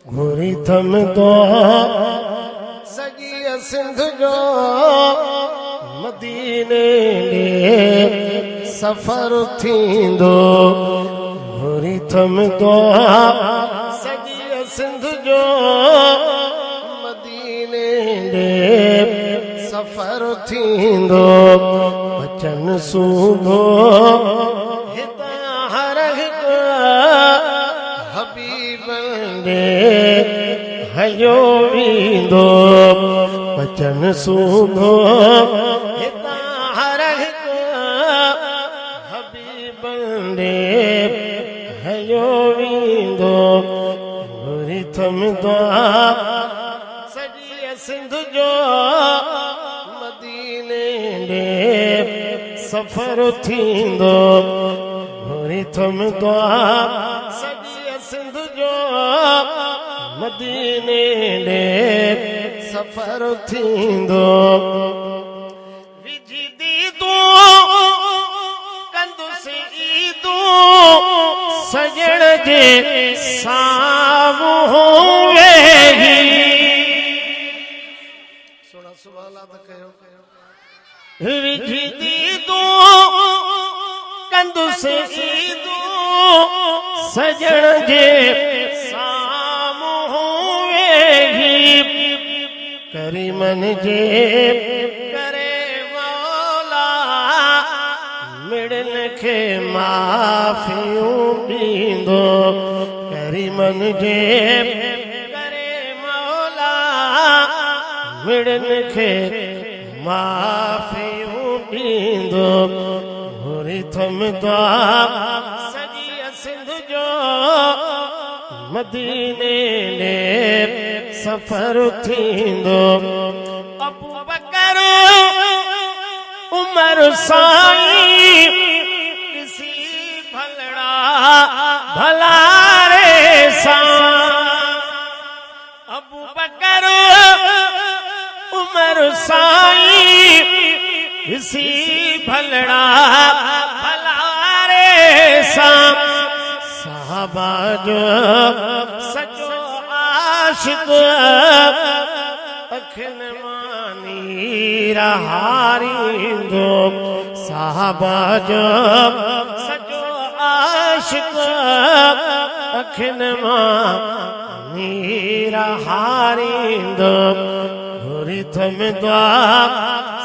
घुरी थम दो सजी सिंध जो मदीने ॾे सफ़र थींदो। घुरी थम दो सजी सिंध जो मदीने ॾे सफ़र थींदो। बचन सूंदो हितां हर हिकु हबीबनि ॾे हयो वेंदो। बचन सूंदो हितां हर हिकु हबीबनि ॾे हयो वेंदो। घुरी थमंदो सॼी सिंध जो मदीने ॾे सफ़र थींदो। घुरी थमंदो सॼी सिंध जो मदीने ॾे सफ़र थींदो। विझी दीदो कंदुसि ईदो सजण जे साम्हूं वेही। सुना सुभाला त कयो। विझी दीदो कंदुसि ईदो सजण जे साम्हूं वेही। करीमन जे करे मौला मिड़न खे माफ़ियूं ॾींदो। करीमन जे करे मौला मिड़न खे माफ़ियूं ॾींदो। घुरी थमंदो सॼी सिंध जो मदीने ॾे सफ़र थींदो। अबू बकर उमर साईं ॾिसी भलड़ा भलारे सां। अबू बकर उमर साईं ॾिसी भलड़ा भलारे सां। साहबा जो सचो आशिक़ अखियुनि मां नीर हारींदो। साहबा जो सचो आशिक़ अखियुनि मां नीर हारींदो। घुरी थमंदो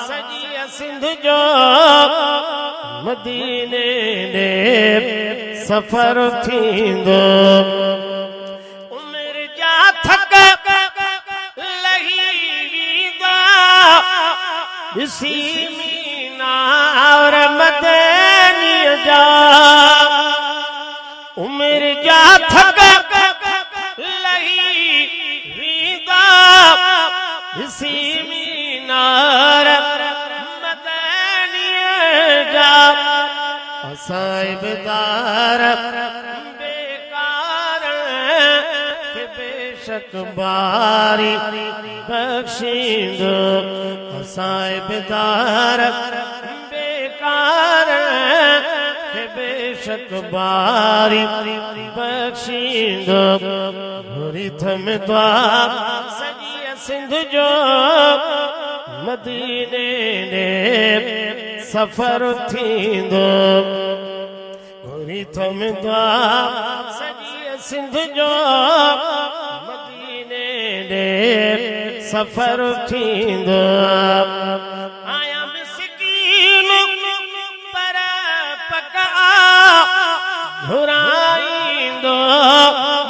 सॼी सिंध जो मदीने ॾे सफ़र थींदो। उमिरि जा थक लही वेंदा ॾिसी मीनार मदनीअ जा। उमिरि जा थक लही वेंदा ॾिसी मीनार मदनीअ जा। साहिबदार बेकार के बेशक बारी बख्शींदो। साहिबदार बेकार के बेशक बारी बख्शींदो। घुरी थमंदो सॼी सिंध जो मदीने ॾे सफ़र थींदो। घुरी थमंदो सॼी सिंध जो मदीने ॾे सफ़र थींदो। आया मिस्कीन पर पका घुराईंदो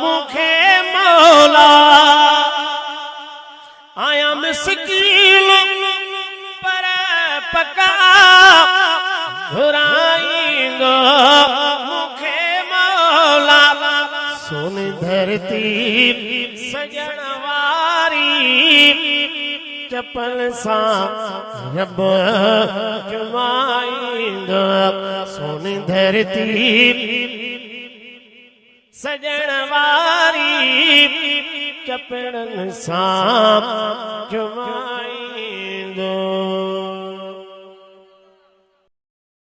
मूंखे मौला। आया मिस्कीन पर पका घुराईंदो मूंखे मौला। सोनी धरती सजण वारी चपल सां रब जुमाईंदो। सोनी धरती सजण वारी चपड़न सां जुमाईंदो।